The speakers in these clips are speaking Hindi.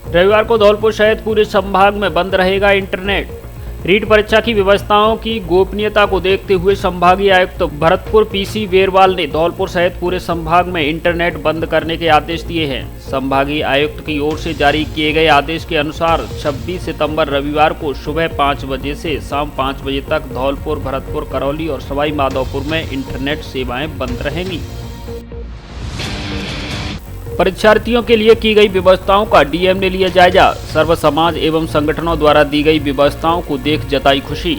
रविवार को धौलपुर सहित पूरे संभाग में बंद रहेगा इंटरनेट। रीट परीक्षा की व्यवस्थाओं की गोपनीयता को देखते हुए संभागीय आयुक्त भरतपुर पीसी बेरवाल ने धौलपुर सहित पूरे संभाग में इंटरनेट बंद करने के आदेश दिए हैं। संभागीय आयुक्त की ओर से जारी किए गए आदेश के अनुसार 26 सितंबर रविवार को सुबह 5 बजे से शाम 5 बजे तक धौलपुर, भरतपुर, करौली और सवाई माधोपुर में इंटरनेट सेवाएं बंद रहेंगी। परीक्षार्थियों के लिए की गई व्यवस्थाओं का डीएम ने लिया जायजा। सर्व समाज एवं संगठनों द्वारा दी गई व्यवस्थाओं को देख जताई खुशी।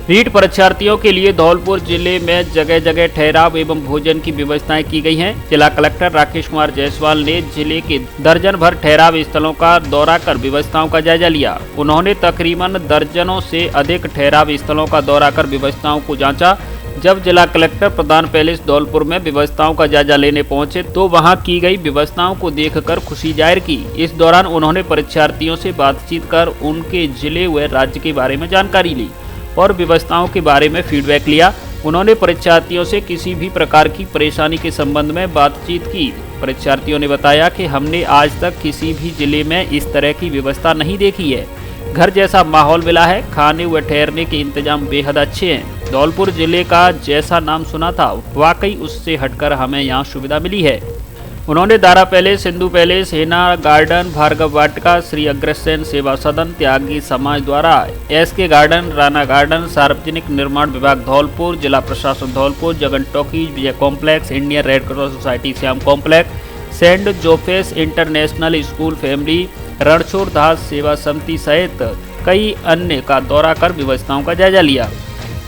रीट परीक्षार्थियों के लिए धौलपुर जिले में जगह जगह ठहराव एवं भोजन की व्यवस्थाएं की गई हैं। जिला कलेक्टर राकेश कुमार जायसवाल ने जिले के दर्जन भर ठहराव स्थलों का दौरा कर व्यवस्थाओं का जायजा लिया। उन्होंने तकरीबन दर्जनों से अधिक ठहराव स्थलों का दौरा कर व्यवस्थाओं को जांचा। जब जिला कलेक्टर प्रधान पैलेस धौलपुर में व्यवस्थाओं का जायजा लेने पहुंचे तो वहां की गई व्यवस्थाओं को देखकर खुशी जाहिर की। इस दौरान उन्होंने परीक्षार्थियों से बातचीत कर उनके जिले व राज्य के बारे में जानकारी ली और व्यवस्थाओं के बारे में फीडबैक लिया। उन्होंने परीक्षार्थियों से किसी भी प्रकार की परेशानी के संबंध में बातचीत की। परीक्षार्थियों ने बताया कि हमने आज तक किसी भी जिले में इस तरह की व्यवस्था नहीं देखी है। घर जैसा माहौल मिला है। खाने व ठहरने के इंतजाम बेहद अच्छे हैं। धौलपुर जिले का जैसा नाम सुना था वाकई उससे हटकर हमें यहाँ सुविधा मिली है। उन्होंने दारा पैलेस, सिंधु पैलेस, हेना गार्डन, भार्गव वाटिका, श्री अग्रसेन सेवा सदन, त्यागी समाज द्वारा एसके गार्डन, राणा गार्डन, सार्वजनिक निर्माण विभाग धौलपुर, जिला प्रशासन Dholpur, Jagan talkies, Vijay complex, Indian Red Cross Society Shyam complex, Saint Joseph International School family, Ranchhod Das Seva Samiti सहित कई अन्य का दौरा कर व्यवस्थाओं का जायजा लिया।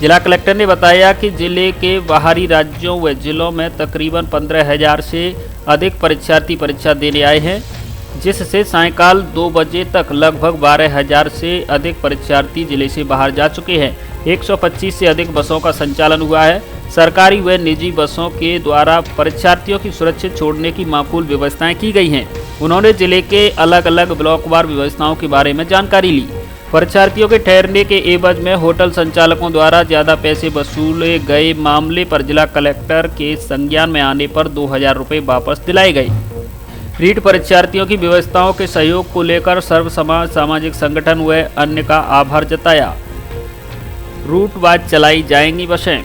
जिला कलेक्टर ने बताया कि जिले के बाहरी राज्यों व जिलों में तकरीबन 15,000 से अधिक परीक्षार्थी परीक्षा देने आए हैं, जिससे सायंकाल 2 बजे तक लगभग 12,000 से अधिक परीक्षार्थी जिले से बाहर जा चुके हैं। 125 से अधिक बसों का संचालन हुआ है। सरकारी व निजी बसों के द्वारा परीक्षार्थियों की सुरक्षित छोड़ने की माकूल व्यवस्थाएं की गई हैं। उन्होंने जिले के अलग अलग ब्लॉकवार व्यवस्थाओं के बारे में जानकारी ली। परीक्षार्थियों के ठहरने के एवज में होटल संचालकों द्वारा ज्यादा पैसे वसूले गए मामले पर जिला कलेक्टर के संज्ञान में आने पर 2,000 रुपये वापस दिलाए गए। रीट परीक्षार्थियों की व्यवस्थाओं के सहयोग को लेकर सर्व समाज, सामाजिक संगठन व अन्य का आभार जताया। रूट वाइज चलाई जाएंगी बसें।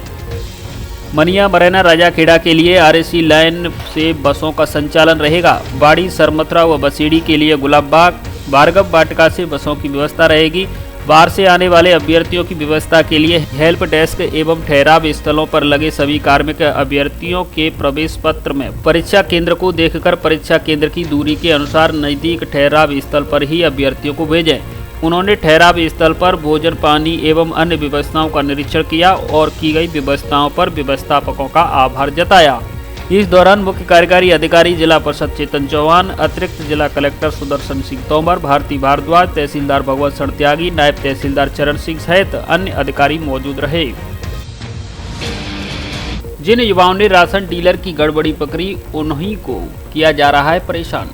मनिया, मरैना, राजाखेड़ा के लिए आरएसी लाइन से बसों का संचालन रहेगा। बाड़ी, सरमथुरा व बसेड़ी के लिए गुलाबबाग, भार्गव वाटिका से बसों की व्यवस्था रहेगी। बाहर से आने वाले अभ्यर्थियों की व्यवस्था के लिए हेल्प डेस्क एवं ठहराव स्थलों पर लगे सभी कार्मिक अभ्यर्थियों के प्रवेश पत्र में परीक्षा केंद्र को देखकर परीक्षा केंद्र की दूरी के अनुसार नजदीक ठहराव स्थल पर ही अभ्यर्थियों को भेजें। उन्होंने ठहराव स्थल पर भोजन, पानी एवं अन्य व्यवस्थाओं का निरीक्षण किया और की गई व्यवस्थाओं पर व्यवस्थापकों का आभार जताया। इस दौरान मुख्य कार्यकारी अधिकारी जिला परिषद चेतन चौहान, अतिरिक्त जिला कलेक्टर सुदर्शन सिंह तोमर, भारती भारद्वाज, तहसीलदार भगवत शरण त्यागी, नायब तहसीलदार चरण सिंह सहित अन्य अधिकारी मौजूद रहे। जिन युवाओं ने राशन डीलर की गड़बड़ी पकड़ी उन्हीं को किया जा रहा है परेशान।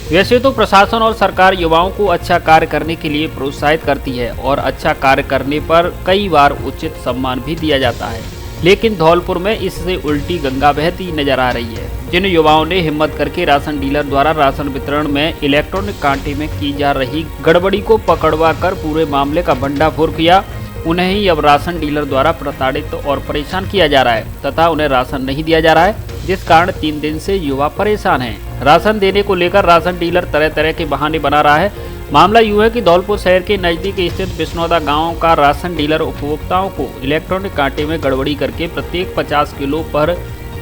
वैसे तो प्रशासन और सरकार युवाओं को अच्छा कार्य करने के लिए प्रोत्साहित करती है और अच्छा कार्य करने पर कई बार उचित सम्मान भी दिया जाता है, लेकिन धौलपुर में इससे उल्टी गंगा बहती नजर आ रही है। जिन युवाओं ने हिम्मत करके राशन डीलर द्वारा राशन वितरण में इलेक्ट्रॉनिक कांटे में की जा रही गड़बड़ी को पकड़वा कर पूरे मामले का भंडाफोड़ किया, उन्हें ही अब राशन डीलर द्वारा प्रताड़ित और परेशान किया जा रहा है तथा उन्हें राशन नहीं दिया जा रहा है, जिस कारण 3 दिन से युवा परेशान हैं। राशन देने को लेकर राशन डीलर तरह तरह के बहाने बना रहा है। मामला यूँ है कि धौलपुर शहर के नजदीक स्थित बिश्नौदा गांव का राशन डीलर उपभोक्ताओं को इलेक्ट्रॉनिक कांटे में गड़बड़ी करके प्रत्येक 50 किलो पर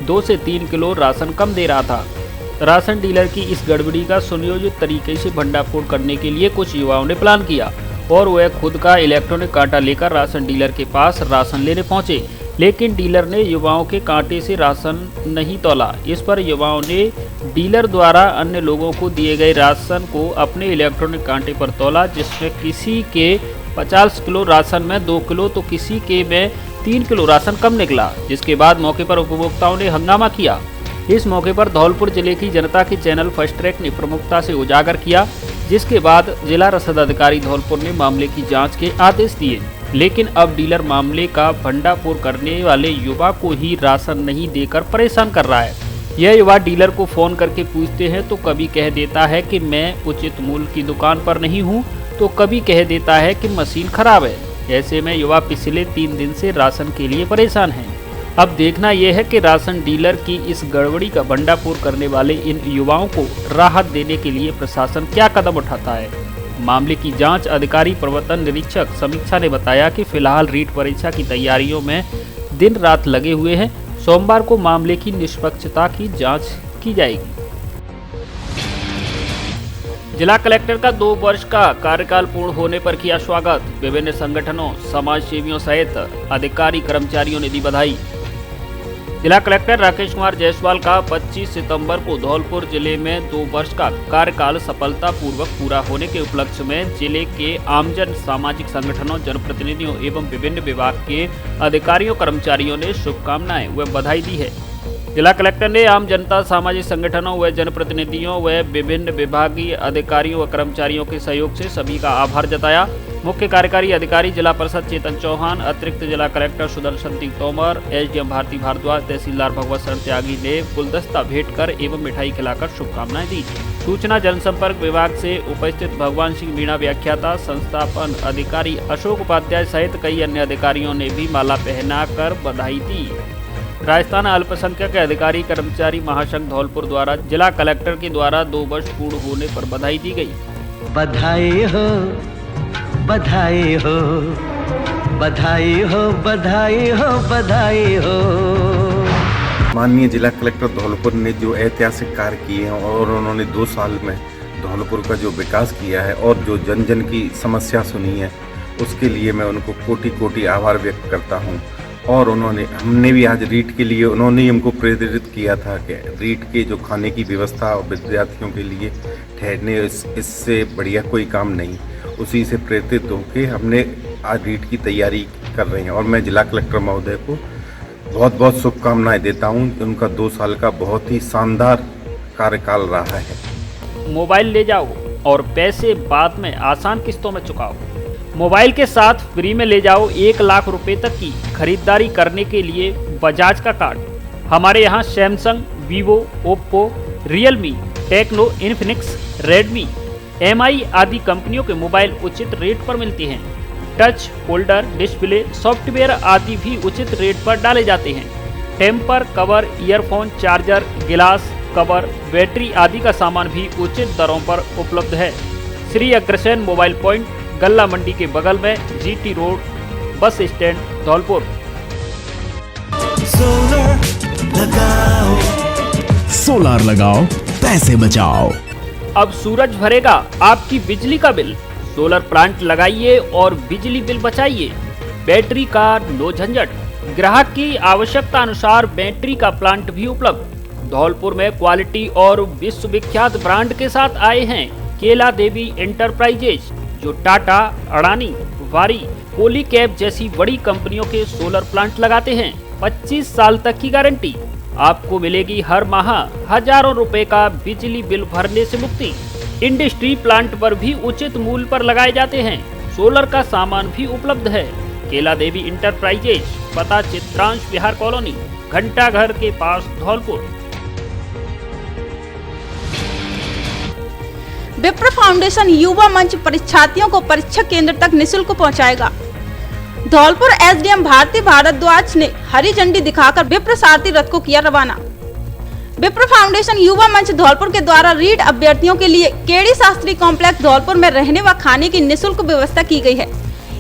2 से 3 किलो राशन कम दे रहा था। राशन डीलर की इस गड़बड़ी का सुनियोजित तरीके से भंडाफोड़ करने के लिए कुछ युवाओं ने प्लान किया और वह खुद का इलेक्ट्रॉनिक कांटा लेकर राशन डीलर के पास राशन लेने पहुंचे, लेकिन डीलर ने युवाओं के कांटे से राशन नहीं तौला। इस पर युवाओं ने डीलर द्वारा अन्य लोगों को दिए गए राशन को अपने इलेक्ट्रॉनिक कांटे पर तौला, जिसमें किसी के 50 किलो राशन में 2 किलो तो किसी के में 3 किलो राशन कम निकला, जिसके बाद मौके पर उपभोक्ताओं ने हंगामा किया। इस मौके पर धौलपुर जिले की जनता के चैनल फर्स्ट ट्रैक ने प्रमुखता से उजागर किया, जिसके बाद जिला रसद अधिकारी धौलपुर ने मामले की जांच के आदेश दिए। लेकिन अब डीलर मामले का भंडाफोड़ करने वाले युवा को ही राशन नहीं देकर परेशान कर रहा है। यह युवा डीलर को फोन करके पूछते हैं तो कभी कह देता है कि मैं उचित मूल्य की दुकान पर नहीं हूं, तो कभी कह देता है कि मशीन खराब है। ऐसे में युवा पिछले 3 दिन से राशन के लिए परेशान हैं। अब देखना यह है कि राशन डीलर की इस गड़बड़ी का भंडाफोड़ करने वाले इन युवाओं को राहत देने के लिए प्रशासन क्या कदम उठाता है। मामले की जांच अधिकारी प्रवर्तन निरीक्षक समीक्षा ने बताया कि फिलहाल रीट परीक्षा की तैयारियों में दिन रात लगे हुए हैं। सोमवार को मामले की निष्पक्षता की जांच की जाएगी। जिला कलेक्टर का 2 वर्ष का कार्यकाल पूर्ण होने पर किया स्वागत। विभिन्न संगठनों, समाज सेवियों सहित अधिकारी कर्मचारियों ने दी बधाई। जिला कलेक्टर राकेश कुमार जायसवाल का 25 सितंबर को धौलपुर जिले में 2 वर्ष का कार्यकाल सफलतापूर्वक पूरा होने के उपलक्ष्य में जिले के आमजन, सामाजिक संगठनों, जनप्रतिनिधियों एवं विभिन्न विभाग के अधिकारियों कर्मचारियों ने शुभकामनाएं व बधाई दी है। जिला कलेक्टर ने आम जनता, सामाजिक संगठनों व जनप्रतिनिधियों व विभिन्न विभागीय अधिकारियों व कर्मचारियों के सहयोग से सभी का आभार जताया। मुख्य कार्यकारी अधिकारी जिला परिषद चेतन चौहान, अतिरिक्त जिला कलेक्टर सुदर्शन सिंह तोमर, एसडीएम भारती भारद्वाज, तहसीलदार भगवत शरण त्यागी ने गुलदस्ता भेंट कर एवं मिठाई खिलाकर शुभकामनाएं दी। सूचना जनसंपर्क विभाग से उपस्थित भगवान सिंह मीणा व्याख्याता, संस्थापन अधिकारी अशोक उपाध्याय सहित कई अन्य अधिकारियों ने भी माला पहनाकर बधाई दी। राजस्थान अल्पसंख्यक अधिकारी कर्मचारी महासंघ धौलपुर द्वारा जिला कलेक्टर के द्वारा 2 वर्ष पूर्ण होने पर बधाई दी गई। बधाई हो, बधाई हो, बधाई हो, बधाई हो, बधाई हो। माननीय जिला कलेक्टर धौलपुर ने जो ऐतिहासिक कार्य किए हैं और उन्होंने 2 साल में धौलपुर का जो विकास किया है और जो जन जन की समस्या सुनी है, उसके लिए मैं उनको कोटि कोटि आभार व्यक्त करता हूं। और हमने भी आज रीट के लिए उन्होंने हमको प्रेरित किया था कि रीट के जो खाने की व्यवस्था विद्यार्थियों के लिए ठहरने, इससे बढ़िया कोई काम नहीं। उसी से प्रेरित होकर हमने आज रीट की तैयारी कर रहे हैं और मैं जिला कलेक्टर महोदय को बहुत बहुत शुभकामनाएं देता हूं। उनका 2 साल का बहुत ही शानदार कार्यकाल रहा है। मोबाइल ले जाओ और पैसे बाद में आसान किस्तों में चुकाओ। मोबाइल के साथ फ्री में ले जाओ 1 लाख रुपए तक की खरीदारी करने के लिए बजाज का कार्ड। हमारे यहाँ Samsung, Vivo, Oppo, Realme, Tecno, Infinix, Redmi, Mi आदि कंपनियों के मोबाइल उचित रेट पर मिलते हैं। टच, होल्डर, डिस्प्ले, सॉफ्टवेयर आदि भी उचित रेट पर डाले जाते हैं। टेम्पर कवर, ईयरफोन, चार्जर, गिलास कवर, बैटरी आदि का सामान भी उचित दरों पर उपलब्ध है। श्री अग्रसेन मोबाइल पॉइंट, गल्ला मंडी के बगल में, GT road, bus stand, Dholpur. Solar लगाओ, पैसे बचाओ। अब सूरज भरेगा आपकी बिजली का बिल। सोलर प्लांट लगाइए और बिजली बिल बचाइए। बैटरी का नो झंझट। ग्राहक की आवश्यकता अनुसार बैटरी का प्लांट भी उपलब्ध। धौलपुर में क्वालिटी और विश्वविख्यात ब्रांड के साथ आए हैं केला देवी एंटरप्राइजेज, जो टाटा, अडानी, वारी, पॉलीकैब जैसी बड़ी कंपनियों के सोलर प्लांट लगाते हैं। 25 साल तक की गारंटी। आपको मिलेगी हर माह हजारों रुपए का बिजली बिल भरने से मुक्ति। इंडस्ट्री प्लांट पर भी उचित मूल्य पर लगाए जाते हैं। सोलर का सामान भी उपलब्ध है। केला देवी इंटरप्राइजेज, पता चित्रांश विहार कॉलोनी, घंटाघर के पास, धौलपुर। विप्र फाउंडेशन युवा मंच परीक्षार्थियों को परीक्षा केंद्र तक निःशुल्क पहुंचाएगा। धौलपुर एसडीएम भारती भारद्वाज ने हरी झंडी दिखाकर विप्र सारथी रथ को किया रवाना। विप्र फाउंडेशन युवा मंच धौलपुर के द्वारा रीट अभ्यर्थियों के लिए केडी शास्त्री कॉम्प्लेक्स धौलपुर में रहने व खाने की निःशुल्क व्यवस्था की गई है।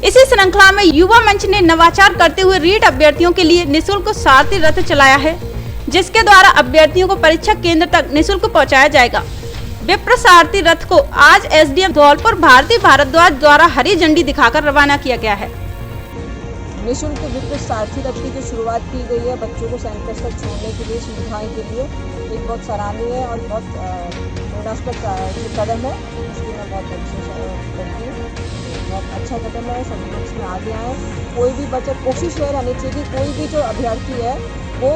इसी श्रृंखला में युवा मंच ने नवाचार करते हुए रीट अभ्यर्थियों के लिए निःशुल्क सारथी रथ चलाया है, जिसके द्वारा अभ्यर्थियों को परीक्षा केंद्र तक निःशुल्क पहुँचाया जाएगा। विप्र सारथी रथ को आज एसडीएम धौलपुर भारती भारद्वाज द्वारा हरी झंडी दिखाकर रवाना किया गया है। निःशुल्क विप्र सारथी रथ की जो शुरुआत की गई है बच्चों को सेंटर्स तक छोड़ने के लिए, सुविधाएं के लिए, एक बहुत सराहनीय और बहुत प्रेरणास्पद कदम है, इसकी मैं बहुत अच्छी करती हूँ। बहुत अच्छा कदम है, सभी लोग इसमें आगे आए। कोई भी बच्चा, कोशिश ये रहनी चाहिए कि कोई भी जो अभ्यर्थी है वो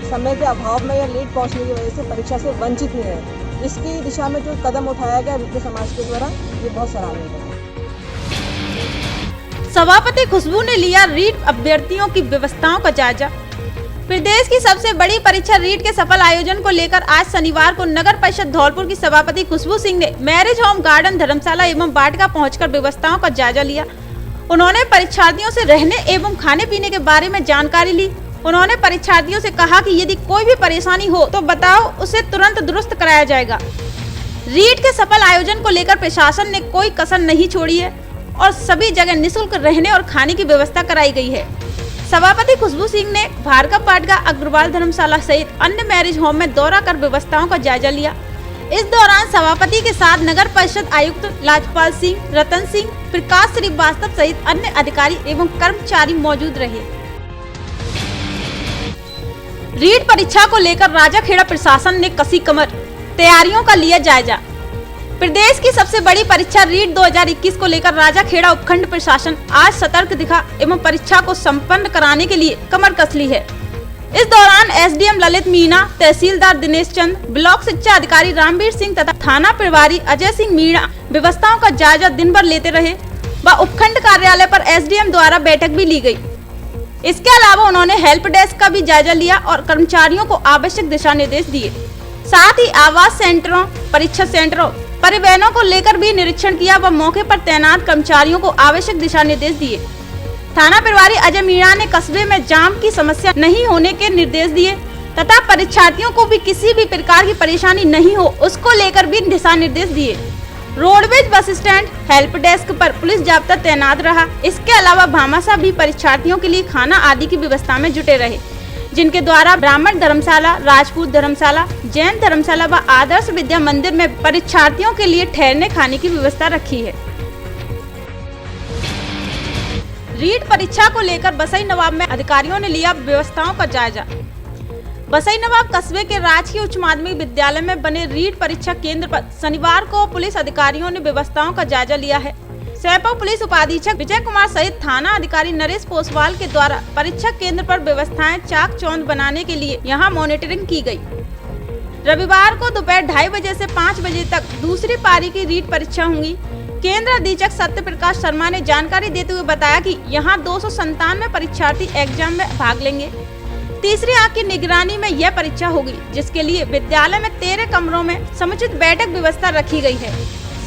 समय के अभाव में या लेट पहुँचने की वजह से परीक्षा से वंचित नहीं है। इसकी दिशा में जो कदम उठाया गया विप्र समाज के द्वारा, ये बहुत सराहनीय है। सभापति खुशबू ने लिया रीट अभ्यर्थियों की व्यवस्थाओं का जायजा। प्रदेश की सबसे बड़ी परीक्षा रीट के सफल आयोजन को लेकर आज शनिवार को नगर परिषद धौलपुर की सभापति खुशबू सिंह ने मैरिज होम, गार्डन, धर्मशाला एवं वाटिका पहुंचकर व्यवस्थाओं का जायजा लिया। उन्होंने परीक्षार्थियों से रहने एवं खाने पीने के बारे में जानकारी ली। उन्होंने परीक्षार्थियों से कहा कि यदि कोई भी परेशानी हो तो बताओ, उसे तुरंत दुरुस्त कराया जाएगा। रीट के सफल आयोजन को लेकर प्रशासन ने कोई कसर नहीं छोड़ी है और सभी जगह निःशुल्क रहने और खाने की व्यवस्था कराई गई है। सभापति खुशबू सिंह ने भार्गव वाटिका, अग्रवाल धर्मशाला सहित अन्य मैरिज होम में दौरा कर व्यवस्थाओं का जायजा लिया। इस दौरान सभापति के साथ नगर परिषद आयुक्त लाजपाल सिंह, रतन सिंह, प्रकाश श्रीवास्तव सहित अन्य अधिकारी एवं कर्मचारी मौजूद रहे। रीट परीक्षा को लेकर राजाखेड़ा प्रशासन ने कसी कमर, तैयारियों का लिया जायजा। प्रदेश की सबसे बड़ी परीक्षा रीट 2021 को लेकर राजाखेड़ा उपखंड प्रशासन आज सतर्क दिखा एवं परीक्षा को संपन्न कराने के लिए कमर कस ली है। इस दौरान एसडीएम ललित मीणा, तहसीलदार दिनेश चंद, ब्लॉक शिक्षा अधिकारी रामवीर सिंह तथा थाना प्रभारी अजय सिंह मीणा व्यवस्थाओं का जायजा दिन भर लेते रहे व उपखंड कार्यालय पर एसडीएम द्वारा बैठक भी ली गई। इसके अलावा उन्होंने हेल्प डेस्क का भी जायजा लिया और कर्मचारियों को आवश्यक दिशा निर्देश दिए। साथ ही आवास सेंटरों, परीक्षा सेंटरों, परिवहनों को लेकर भी निरीक्षण किया व मौके पर तैनात कर्मचारियों को आवश्यक दिशा निर्देश दिए। थाना प्रभारी अजय मीणा ने कस्बे में जाम की समस्या नहीं होने के निर्देश दिए तथा परीक्षार्थियों को भी किसी भी प्रकार की परेशानी नहीं हो, उसको लेकर भी दिशा निर्देश दिए। Roadways bus stand, help desk पर पुलिस जाब्ता तैनात रहा। इसके अलावा भामाशाह भी परीक्षार्थियों के लिए खाना आदि की व्यवस्था में जुटे रहे, जिनके द्वारा ब्राह्मण धर्मशाला, राजपूत धर्मशाला, जैन धर्मशाला व आदर्श विद्या मंदिर में परीक्षार्थियों के लिए ठहरने खाने की व्यवस्था रखी है। रीट परीक्षा को लेकर बसई नवाब में अधिकारियों ने लिया व्यवस्थाओं का जायजा। बसई नवाब कस्बे के राजकीय उच्च माध्यमिक विद्यालय में बने रीट परीक्षा केंद्र पर शनिवार को पुलिस अधिकारियों ने व्यवस्थाओं का जायजा लिया है। सैपो पुलिस उपाधीक्षक विजय कुमार सहित थाना अधिकारी नरेश पोसवाल के द्वारा परीक्षा केंद्र पर व्यवस्थाएं चाक चौंध बनाने के लिए यहां मॉनिटरिंग की गई। रविवार को दोपहर 2:30 बजे से 5 बजे तक दूसरी पारी की रीट परीक्षा होंगी। केंद्र अधीक्षक सत्य प्रकाश शर्मा ने जानकारी देते हुए बताया कि यहां 297 परीक्षार्थी एग्जाम में भाग लेंगे। तीसरी आंख की निगरानी में यह परीक्षा होगी, जिसके लिए विद्यालय में 13 कमरों में समुचित बैठक व्यवस्था रखी गई है।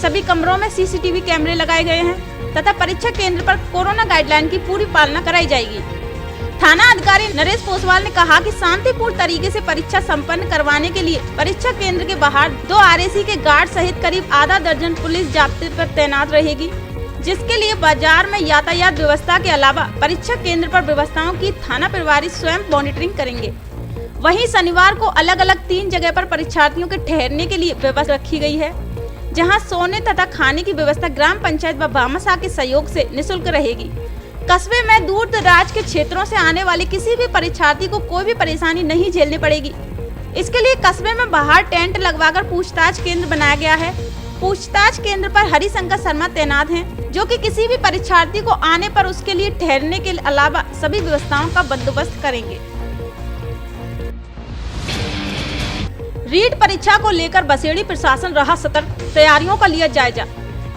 सभी कमरों में सीसीटीवी कैमरे लगाए गए हैं तथा परीक्षा केंद्र पर कोरोना गाइडलाइन की पूरी पालना कराई जाएगी। थाना अधिकारी नरेश पोसवाल ने कहा कि शांतिपूर्ण तरीके से परीक्षा संपन्न करवाने के लिए परीक्षा केंद्र के बाहर 2 आरएसी के गार्ड सहित करीब आधा दर्जन पुलिस जाब्ते पर तैनात रहेगी, जिसके लिए बाजार में यातायात व्यवस्था के अलावा परीक्षा केंद्र पर व्यवस्थाओं की थाना प्रभारी स्वयं मॉनिटरिंग करेंगे। वहीं शनिवार को अलग अलग 3 जगह पर परीक्षार्थियों के ठहरने के लिए व्यवस्था रखी गई है, जहां सोने तथा खाने की व्यवस्था ग्राम पंचायत व भामाशाह के सहयोग से निःशुल्क रहेगी। कस्बे में दूर दराज के क्षेत्रों से आने वाले किसी भी परीक्षार्थी को कोई भी परेशानी नहीं झेलनी पड़ेगी। इसके लिए कस्बे में बाहर टेंट लगवाकर पूछताछ केंद्र बनाया गया है। पूछताछ केंद्र पर हरिशंकर शर्मा तैनात हैं, जो कि किसी भी परीक्षार्थी को आने पर उसके लिए ठहरने के अलावा सभी व्यवस्थाओं का बंदोबस्त करेंगे। रीट परीक्षा को लेकर बसेड़ी प्रशासन रहा सतर्क, तैयारियों का लिया जायजा।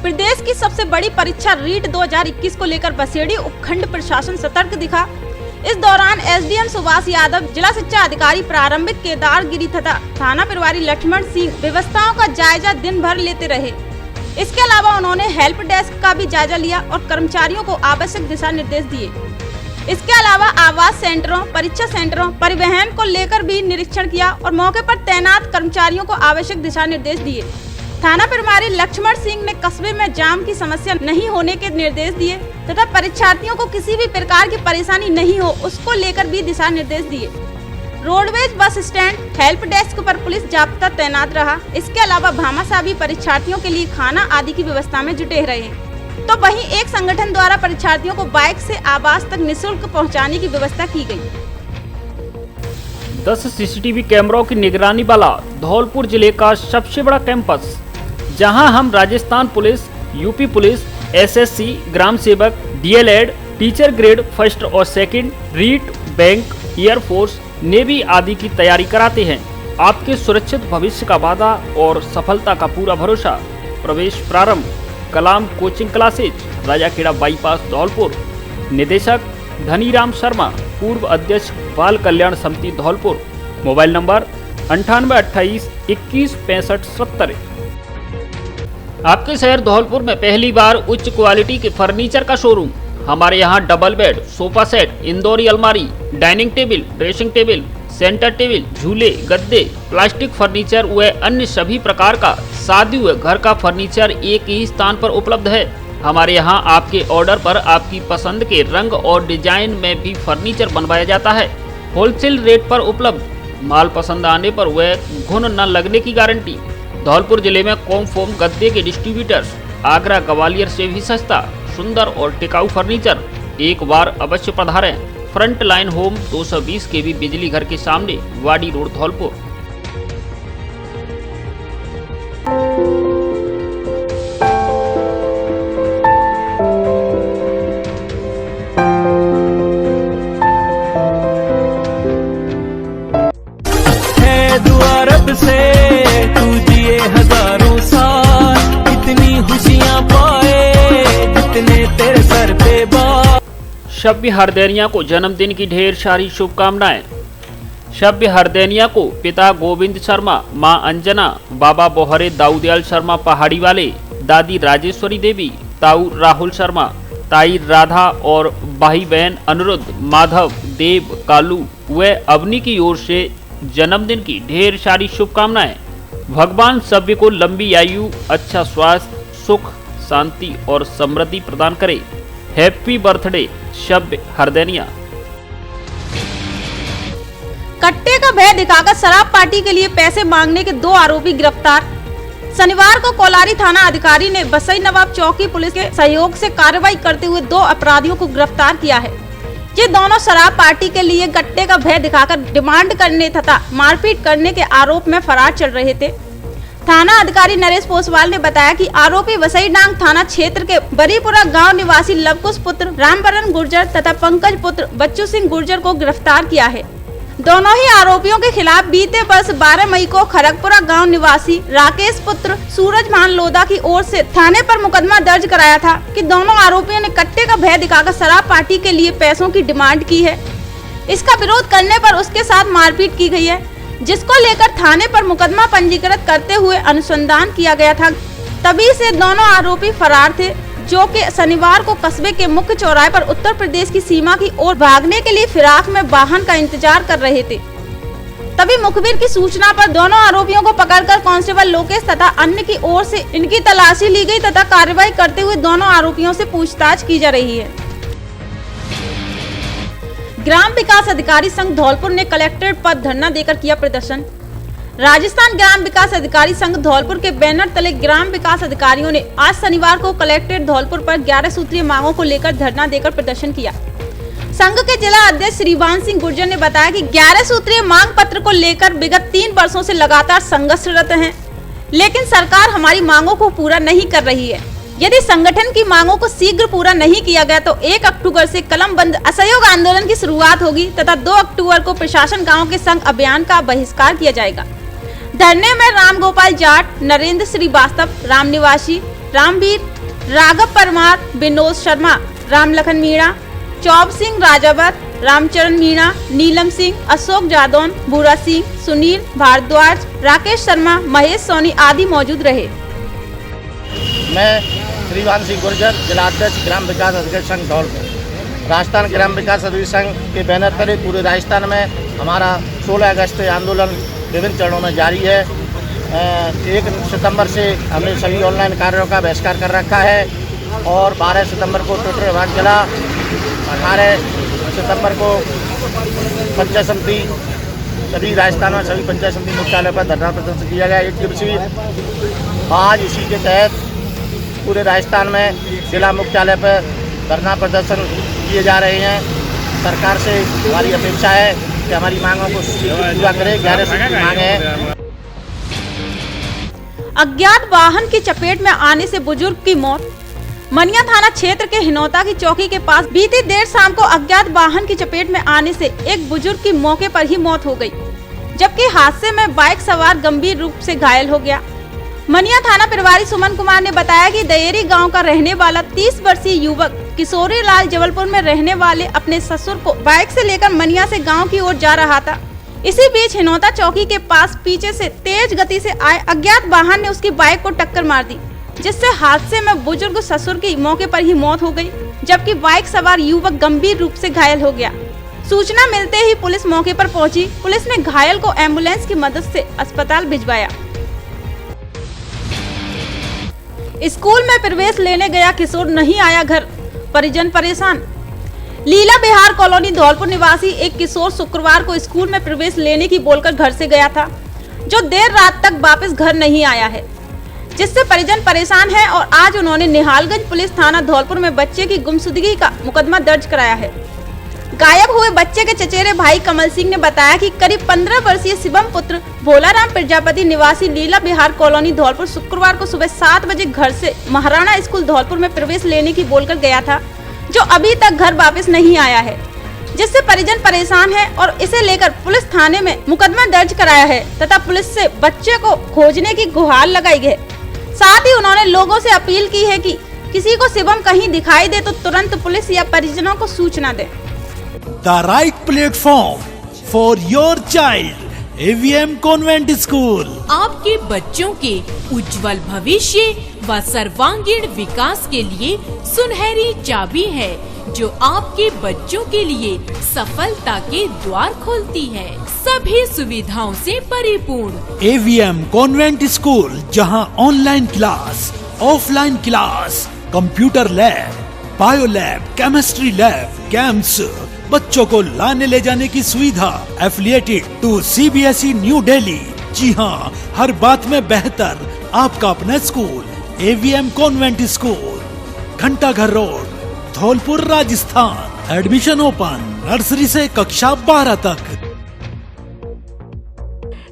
प्रदेश की सबसे बड़ी परीक्षा रीट 2021 को लेकर बसेड़ी उपखंड प्रशासन सतर्क दिखा। इस दौरान एसडीएम सुभाष यादव, जिला शिक्षा अधिकारी प्रारंभिक केदार गिरी तथा थाना प्रभारी लक्ष्मण सिंह व्यवस्थाओं का जायजा दिन भर लेते रहे। इसके अलावा उन्होंने हेल्प डेस्क का भी जायजा लिया और कर्मचारियों को आवश्यक दिशा निर्देश दिए। इसके अलावा आवास सेंटरों, परीक्षा सेंटरों, परिवहन को लेकर भी निरीक्षण किया और मौके पर तैनात कर्मचारियों को आवश्यक दिशा निर्देश दिए। थाना प्रभारी लक्ष्मण सिंह ने कस्बे में जाम की समस्या नहीं होने के निर्देश दिए तथा परीक्षार्थियों को किसी भी प्रकार की परेशानी नहीं हो, उसको लेकर भी दिशा निर्देश दिए। Roadways bus stand, help desk पर पुलिस जाब्ता तैनात रहा। इसके अलावा भामाशाह भी परीक्षार्थियों के लिए खाना आदि की व्यवस्था में जुटे रहे। तो वहीं एक संगठन द्वारा परीक्षार्थियों को बाइक से आवास तक निःशुल्क पहुंचाने की व्यवस्था की गई। 10 सीसीटीवी कैमरों की निगरानी वाला धौलपुर जिले का सबसे बड़ा कैंपस, जहां हम Rajasthan police, UP police, SSC, ग्राम सेवक, डीएलएड, टीचर ग्रेड 1 और 2, रीट, बैंक, एयरफोर्स, नेवी आदि की तैयारी कराते हैं। आपके सुरक्षित भविष्य का वादा और सफलता का पूरा भरोसा। प्रवेश प्रारंभ Kalam coaching classes, Rajakhera bypass, Dholpur. निदेशक धनीराम शर्मा, पूर्व अध्यक्ष बाल कल्याण समिति धौलपुर। Mobile number 9828 21 65 70। आपके शहर धौलपुर में पहली बार उच्च क्वालिटी के फर्नीचर का शोरूम। हमारे यहाँ डबल बेड, सोफा सेट, इंदौरी अलमारी, dining table, dressing table, centre table, झूले, गद्दे, प्लास्टिक फर्नीचर व अन्य सभी प्रकार का शादी व घर का फर्नीचर एक ही स्थान पर उपलब्ध है। हमारे यहाँ आपके ऑर्डर पर आपकी पसंद के रंग और डिजाइन में भी फर्नीचर बनवाया जाता है। होलसेल रेट पर उपलब्ध, माल पसंद आने पर वह घुन न लगने की गारंटी। धौलपुर जिले में कॉमफोम गद्दे के डिस्ट्रीब्यूटर्स, आगरा ग्वालियर से भी सस्ता, सुंदर और टिकाऊ फर्नीचर। एक बार अवश्य पधारें। फ्रंट लाइन होम 220 kV बिजली घर के सामने, वाडी रोड, धौलपुर। से तू जिए हजारों साल, इतनी खुशियां पाए जितने तेरे सर पे बाल। शब्बी हरदैनिया को जन्मदिन की ढेर सारी शुभकामनाएं। शब्बी हरदैनिया को पिता गोविंद शर्मा, मां अंजना, बाबा बोहरे दाऊदयाल शर्मा पहाड़ी वाले, दादी राजेश्वरी देवी, ताऊ राहुल शर्मा, ताई राधा और भाई बहन अनुरुद्ध, माधव, देव, कालू व अवनी की ओर से जन्मदिन की ढेर सारी शुभकामनाएं। भगवान सभी को लंबी आयु, अच्छा स्वास्थ्य, सुख, शांति और समृद्धि प्रदान करे। Happy birthday Shabbi Hardainiya. कट्टे का भय दिखाकर शराब पार्टी के लिए पैसे मांगने के 2 आरोपी गिरफ्तार। शनिवार को कोलारी थाना अधिकारी ने बसई नवाब चौकी पुलिस के सहयोग से कार्रवाई करते हुए 2 अपराधियों को गिरफ्तार किया है। ये दोनों शराब पार्टी के लिए गट्टे का भय दिखाकर डिमांड करने तथा मारपीट करने के आरोप में फरार चल रहे थे। थाना अधिकारी नरेश पोसवाल ने बताया कि आरोपी वसईडांग थाना क्षेत्र के बरीपुरा गांव निवासी लवकुश पुत्र रामबरन गुर्जर तथा पंकज पुत्र बच्चू सिंह गुर्जर को गिरफ्तार किया है। दोनों ही आरोपियों के खिलाफ बीते वर्ष 12 मई को खड़गपुरा गांव निवासी राकेश पुत्र सूरजभान लोधा की ओर से थाने पर मुकदमा दर्ज कराया था कि दोनों आरोपियों ने कट्टे का भय दिखाकर शराब पार्टी के लिए पैसों की डिमांड की है। इसका विरोध करने पर उसके साथ मारपीट की गई है, जिसको लेकर थाने पर मुकदमा पंजीकृत करते हुए अनुसंधान किया गया था। तभी से दोनों आरोपी फरार थे, जो कि शनिवार को कस्बे के मुख्य चौराहे पर उत्तर प्रदेश की सीमा की ओर भागने के लिए फिराक में वाहन का इंतजार कर रहे थे। तभी मुखबिर की सूचना पर दोनों आरोपियों को पकड़कर कांस्टेबल लोकेश तथा अन्य की ओर से इनकी तलाशी ली गई तथा कार्रवाई करते हुए दोनों आरोपियों से पूछताछ की जा रही है। ग्राम विकास अधिकारी संघ धौलपुर ने कलेक्ट्रेट पर धरना देकर किया प्रदर्शन। राजस्थान ग्राम विकास अधिकारी संघ धौलपुर के बैनर तले ग्राम विकास अधिकारियों ने आज शनिवार को कलेक्ट्रेट धौलपुर पर 11 सूत्रीय मांगों को लेकर धरना देकर प्रदर्शन किया। संघ के जिला अध्यक्ष श्रीवान सिंह गुर्जर ने बताया कि 11 सूत्रीय मांग पत्र को लेकर विगत 3 वर्षों से लगातार संघर्षरत हैं, लेकिन सरकार हमारी मांगों को पूरा नहीं कर रही है। यदि संगठन की मांगों को शीघ्र पूरा नहीं किया गया तो 1 अक्टूबर से कलम बंद असहयोग आंदोलन की शुरुआत होगी तथा 2 अक्टूबर को प्रशासन गाँव के संघ अभियान का बहिष्कार किया जाएगा। धरने में राम गोपाल जाट, नरेंद्र श्रीवास्तव, राम निवासी, रामवीर, राघव परमार, विनोद शर्मा, रामलखन मीणा, चौब सिंह राजावत, रामचरण मीणा, नीलम सिंह, अशोक जादौन, भूरा सिंह, सुनील भारद्वाज, राकेश शर्मा, महेश सोनी आदि मौजूद रहे। मैं श्रीवान सिंह गुर्जर, जिला अध्यक्ष ग्राम विकास अधिकारी संघ धौलपुर। राजस्थान ग्राम विकास अधिकारी संघ के बैनर तले पूरे राजस्थान में हमारा 16 अगस्त आंदोलन विभिन्न चरणों में जारी है। 1 सितंबर से हमने सभी ऑनलाइन कार्यों का बहिष्कार कर रखा है और 12 सितंबर को ट्विटर विभाग चला। 18 सितंबर को पंचायत समिति सभी राजस्थान में सभी पंचायत समिति मुख्यालय पर धरना प्रदर्शन किया गया 1 दिवसीय। आज इसी के तहत पूरे राजस्थान में जिला मुख्यालय पर धरना प्रदर्शन किए जा रहे हैं। सरकार से हमारी अपेक्षा है कि हमारी मांगों को पूरा करे। 11 सूत्री मांग है। अज्ञात वाहन की चपेट में आने से बुजुर्ग की मौत। मनिया थाना क्षेत्र के हिनौता की चौकी के पास बीती देर शाम को अज्ञात वाहन की चपेट में आने से एक बुजुर्ग की मौके पर ही मौत हो गई, जबकि हादसे में बाइक सवार गंभीर रूप से घायल हो गया। मनिया थाना प्रभारी सुमन कुमार ने बताया कि दयेरी गांव का रहने वाला 30 वर्षीय युवक किशोरी लाल जबलपुर में रहने वाले अपने ससुर को बाइक से लेकर मनिया से गांव की ओर जा रहा था। इसी बीच हिनौता चौकी के पास पीछे से तेज गति से आए अज्ञात वाहन ने उसकी बाइक को टक्कर मार दी, जिससे हादसे में बुजुर्ग ससुर की मौके पर ही मौत हो गई, जबकि बाइक सवार युवक गंभीर रूप से घायल हो गया। सूचना मिलते ही पुलिस मौके पर पहुंची। पुलिस ने घायल को एम्बुलेंस की मदद से अस्पताल भिजवाया। स्कूल में प्रवेश लेने गया किशोर नहीं आया घर, परिजन परेशान। लीला बिहार कॉलोनी धौलपुर निवासी एक किशोर शुक्रवार को स्कूल में प्रवेश लेने की बोलकर घर से गया था, जो देर रात तक वापस घर नहीं आया है, जिससे परिजन परेशान है और आज उन्होंने निहालगंज पुलिस थाना धौलपुर में बच्चे की गुमशुदगी का मुकदमा दर्ज कराया है। गायब हुए बच्चे के चचेरे भाई कमल सिंह ने बताया कि करीब 15 वर्षीय शिवम पुत्र भोलाराम प्रजापति निवासी लीला बिहार कॉलोनी धौलपुर शुक्रवार को सुबह 7 बजे घर से महाराणा स्कूल धौलपुर में प्रवेश लेने की बोलकर गया था, जो अभी तक घर वापस नहीं आया है, जिससे परिजन परेशान है और इसे लेकर पुलिस थाने में मुकदमा दर्ज कराया है तथा पुलिस से बच्चे को खोजने की गुहार लगाई है। साथ ही उन्होंने लोगों से अपील की है कि किसी को शिवम कहीं दिखाई दे तो तुरंत पुलिस या परिजनों को सूचना दे। The right platform for your child, AVM Convent School। आपके बच्चों के उज्जवल भविष्य व सर्वांगीण विकास के लिए सुनहरी चाबी है, जो आपके बच्चों के लिए सफलता के द्वार खोलती है, सभी सुविधाओं से परिपूर्ण। AVM Convent School, जहां online class, offline class, computer lab, bio lab, chemistry lab, campus, बच्चों को लाने ले जाने की सुविधा, affiliated to CBSE New Delhi. जी हाँ, हर बात में बेहतर आपका अपना स्कूल AVM convent school, Ghantaghar road, Dholpur, Rajasthan. Admission open, nursery से कक्षा 12 तक।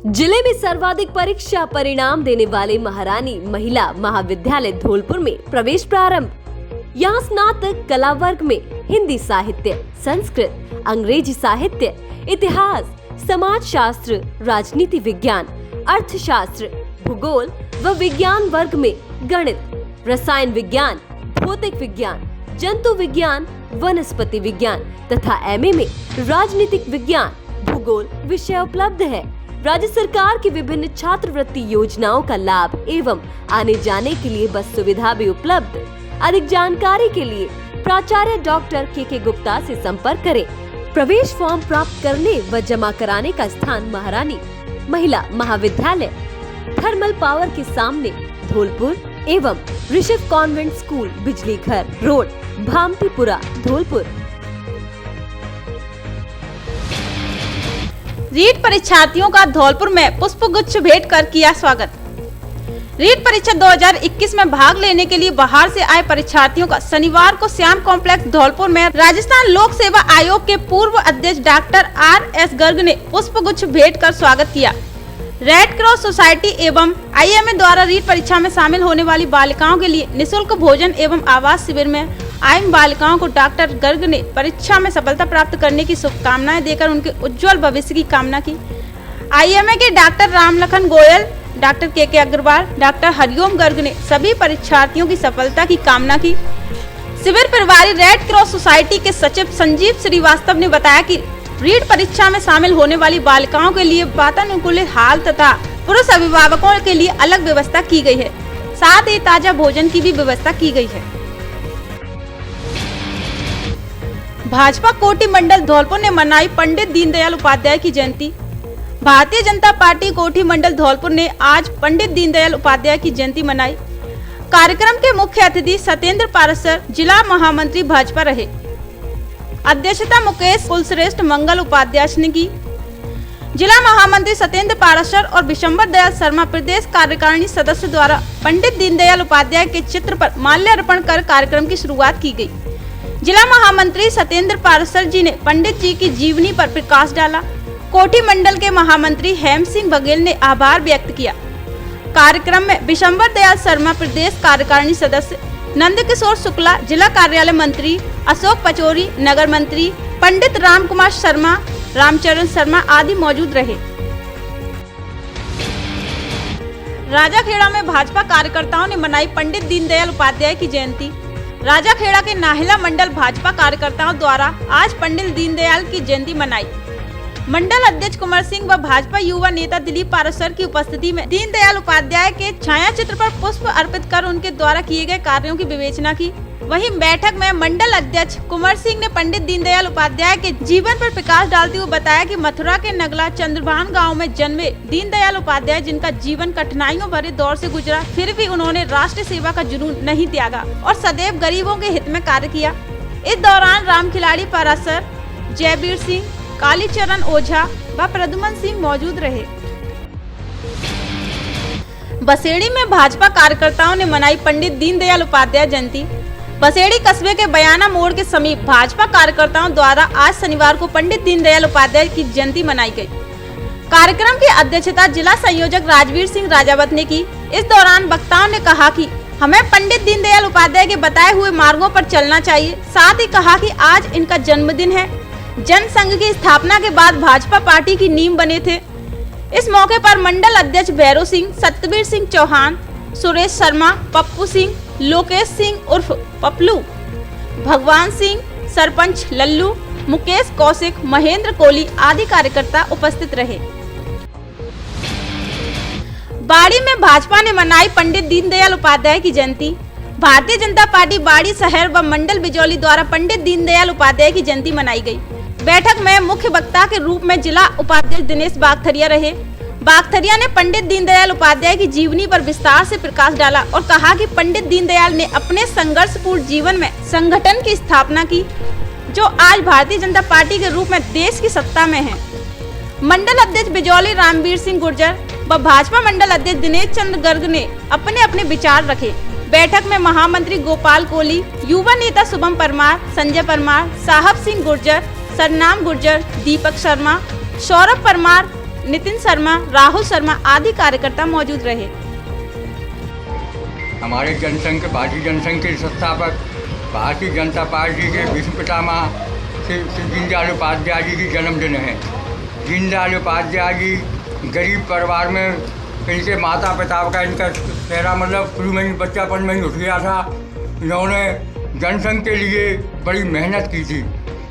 जिले में सर्वाधिक परीक्षा परिणाम देने वाले महारानी महिला महाविद्यालय धौलपुर में प्रवेश प्रारंभ। यहाँ स्नातक कला वर्ग में हिंदी साहित्य, संस्कृत, अंग्रेजी साहित्य, इतिहास, समाज शास्त्र, राजनीति विज्ञान, अर्थशास्त्र, भूगोल व विज्ञान वर्ग में गणित, रसायन विज्ञान, भौतिक विज्ञान, जंतु विज्ञान, वनस्पति विज्ञान तथा MA में राजनीतिक विज्ञान, भूगोल विषय उपलब्ध है। राज्य सरकार की विभिन्न छात्रवृत्ति योजनाओं का लाभ एवं आने जाने के लिए बस सुविधा भी उपलब्ध। अधिक जानकारी के लिए प्राचार्य डॉक्टर KK गुप्ता से संपर्क करें। प्रवेश फॉर्म प्राप्त करने व जमा कराने का स्थान महारानी महिला महाविद्यालय, थर्मल पावर के सामने धौलपुर एवं ऋषभ कॉन्वेंट स्कूल, बिजली घर रोड, भामतीपुरा, धौलपुर। रीट परीक्षार्थियों का धौलपुर में पुष्पगुच्छ भेंट कर किया स्वागत। रीट परीक्षा 2021 में भाग लेने के लिए बाहर से आए परीक्षार्थियों का शनिवार को श्याम कॉम्प्लेक्स धौलपुर में राजस्थान लोक सेवा आयोग के पूर्व अध्यक्ष डॉक्टर RS गर्ग ने पुष्पगुच्छ भेंट कर स्वागत किया। रेड क्रॉस सोसाइटी एवं IMA द्वारा रीट परीक्षा में शामिल होने वाली बालिकाओं के लिए निःशुल्क भोजन एवं आवास शिविर में आई बालिकाओं को डॉक्टर गर्ग ने परीक्षा में सफलता प्राप्त करने की शुभकामनाएं देकर उनके उज्जवल भविष्य की कामना की। IMA के doctor Ramlakhan Goyal, doctor KK Agarwal, doctor Hariom Garg ने सभी परीक्षार्थियों की सफलता की कामना की। शिविर प्रभारी रेड क्रॉस सोसाइटी के सचिव संजीव श्रीवास्तव ने बताया कि रीट परीक्षा में शामिल होने वाली बालिकाओं के लिए वातानुकूलित हाल तथा पुरुष अभिभावकों के लिए अलग व्यवस्था की गई है, साथ ही ताजा भोजन की भी व्यवस्था की गई है। भाजपा कोटी मंडल धौलपुर ने मनाई पंडित दीनदयाल उपाध्याय की जयंती। भारतीय जनता पार्टी कोठी मंडल धौलपुर ने आज पंडित दीनदयाल उपाध्याय की जयंती मनाई। कार्यक्रम के मुख्य अतिथि सत्येंद्र पारसर जिला महामंत्री भाजपा रहे। अध्यक्षता मुकेश कुलश्रेष्ठ मंगल उपाध्याय ने की। जिला महामंत्री सत्येंद्र पारसर और विशंबर दयाल शर्मा प्रदेश कार्यकारिणी सदस्य द्वारा पंडित दीनदयाल उपाध्याय के चित्र पर माल्यार्पण कर कार्यक्रम की शुरुआत की गई। जिला महामंत्री सत्येंद्र पारसर जी ने पंडित जी की जीवनी पर प्रकाश डाला। कोठी मंडल के महामंत्री हेम सिंह बघेल ने आभार व्यक्त किया। कार्यक्रम में विशंबर दयाल शर्मा प्रदेश कार्यकारिणी सदस्य, नंदकिशोर शुक्ला जिला कार्यालय मंत्री, अशोक पचौरी नगर मंत्री, पंडित राम कुमार शर्मा, रामचरण शर्मा आदि मौजूद रहे। राजाखेड़ा में भाजपा कार्यकर्ताओं ने मनाई पंडित दीनदयाल उपाध्याय की जयंती। राजाखेड़ा के नाहिला मंडल भाजपा कार्यकर्ताओं द्वारा आज पंडित दीनदयाल की जयंती मनाई। मंडल अध्यक्ष कुंवर सिंह व भाजपा युवा नेता दिलीप पाराशर की उपस्थिति में दीनदयाल उपाध्याय के छाया चित्र पर पुष्प अर्पित कर उनके द्वारा किए गए कार्यों की विवेचना की। वहीं बैठक में मंडल अध्यक्ष कुंवर सिंह ने पंडित दीनदयाल उपाध्याय के जीवन पर प्रकाश डालते हुए बताया कि मथुरा के नगला चंद्रभान गांव में जन्मे दीनदयाल उपाध्याय, जिनका जीवन कठिनाइयों भरे दौर से गुजरा, फिर भी उन्होंने राष्ट्र सेवा का जुनून नहीं त्यागा और सदैव गरीबों के हित में कार्य किया। इस दौरान राम खिलाड़ी पाराशर, जयवीर सिंह, कालीचरण ओझा व प्रद्युमन सिंह मौजूद रहे। बसेड़ी में भाजपा कार्यकर्ताओं ने मनाई पंडित दीनदयाल उपाध्याय जयंती। बसेड़ी कस्बे के बयाना मोड़ के समीप भाजपा कार्यकर्ताओं द्वारा आज शनिवार को पंडित दीनदयाल उपाध्याय की जयंती मनाई गई। कार्यक्रम की अध्यक्षता जिला संयोजक राजवीर सिंह राजावत ने की। इस दौरान वक्ताओं ने कहा कि हमें पंडित दीनदयाल उपाध्याय के बताए हुए मार्गों पर चलना चाहिए। साथ ही कहा कि आज इनका जन्मदिन है। जनसंघ की स्थापना के बाद भाजपा पार्टी की नींव बने थे। इस मौके पर मंडल अध्यक्ष भैरव सिंह, सतबीर सिंह चौहान, सुरेश शर्मा, पप्पू सिंह, लोकेश सिंह उर्फ पपलू, भगवान सिंह, सरपंच लल्लू, मुकेश कौशिक, महेंद्र कोहली आदि कार्यकर्ता उपस्थित रहे। बाड़ी में भाजपा ने मनाई पंडित दीनदयाल उपाध्याय की जयंती। भारतीय जनता पार्टी बाड़ी शहर व मंडल बिजौली द्वारा पंडित दीनदयाल उपाध्याय की जयंती मनाई गई। बैठक में मुख्य वक्ता के रूप में जिला उपाध्यक्ष दिनेश बागथरिया रहे। बागथरिया ने पंडित दीनदयाल उपाध्याय की जीवनी पर विस्तार से प्रकाश डाला और कहा कि पंडित दीनदयाल ने अपने संघर्षपूर्ण जीवन में संगठन की स्थापना की, जो आज भारतीय जनता पार्टी के रूप में देश की सत्ता में है। मंडल अध्यक्ष बिजौली रामवीर सिंह गुर्जर व भाजपा मंडल अध्यक्ष दिनेश चंद्र गर्ग ने अपने अपने विचार रखे। बैठक में महामंत्री गोपाल कोहली, युवा नेता शुभम परमार, संजय परमार, साहब सिंह गुर्जर, सरनाम गुर्जर, दीपक शर्मा, सौरभ परमार, नितिन शर्मा, राहुल शर्मा आदि कार्यकर्ता मौजूद रहे। हमारे जनसंघ के भारतीय जनसंघ के संस्थापक भारतीय जनता पार्टी के विश्व पितामह श्री दीनदयाल उपाध्याय जी की जन्मदिन है। दीनदयाल उपाध्याय जी गरीब परिवार में, इनके माता पिता का इनका चेहरा मतलब शुरू में ही बच्चापन में ही उठ गया था। इन्होंने जनसंघ के लिए बड़ी मेहनत की थी,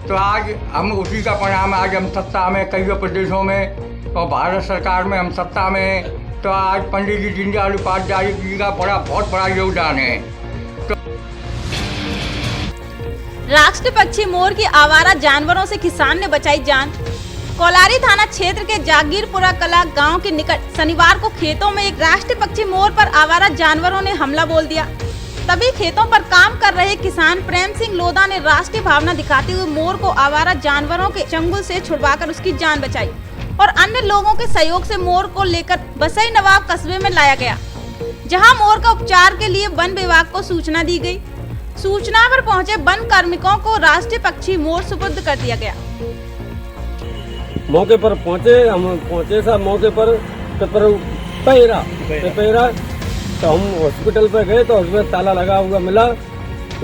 तो आज हम उसी का परिणाम, आज हम सत्ता में कई प्रदेशों में और भारत सरकार में हम सत्ता में हैं। तो आज पंडित जी दीनदयाल उपाध्याय जी का बहुत बड़ा योगदान है। राष्ट्रीय पक्षी मोर की आवारा जानवरों से किसान ने बचाई जान। कोलारी थाना क्षेत्र के जागीरपुरा कला गांव के निकट शनिवार को खेतों में एक राष्ट्रीय पक्षी मोर पर आवारा जानवरों ने हमला बोल दिया। तभी खेतों पर काम कर रहे किसान प्रेम सिंह लोधा ने राष्ट्रीय भावना दिखाते हुए मोर को आवारा जानवरों के चंगुल से छुड़वाकर उसकी जान बचाई और अन्य लोगों के सहयोग से मोर को लेकर बसई नवाब कस्बे में लाया गया, जहां मोर का उपचार के लिए वन विभाग को सूचना दी गई। सूचना पर पहुंचे वन कार्मिकों को राष्ट्रीय पक्षी मोर सुपुर्द कर दिया गया। मौके पर पहुंचे सब मौके पर पेपरा तो हम हॉस्पिटल पर गए तो उसमें ताला लगा हुआ मिला।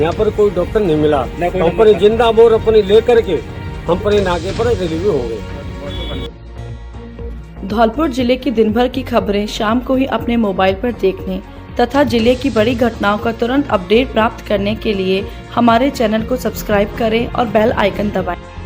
यहाँ पर कोई डॉक्टर नहीं मिला। हम पर जिंदा मोर अपनी लेकर के हम पर नाके पर डिलीवरी हो गई। धौलपुर जिले की दिन भर की खबरें शाम को ही अपने मोबाइल पर देखने तथा जिले की बड़ी घटनाओं का तुरंत अपडेट प्राप्त करने के लिए हमारे चैनल को सब्सक्राइब करें और बेल आइकन दबाएं।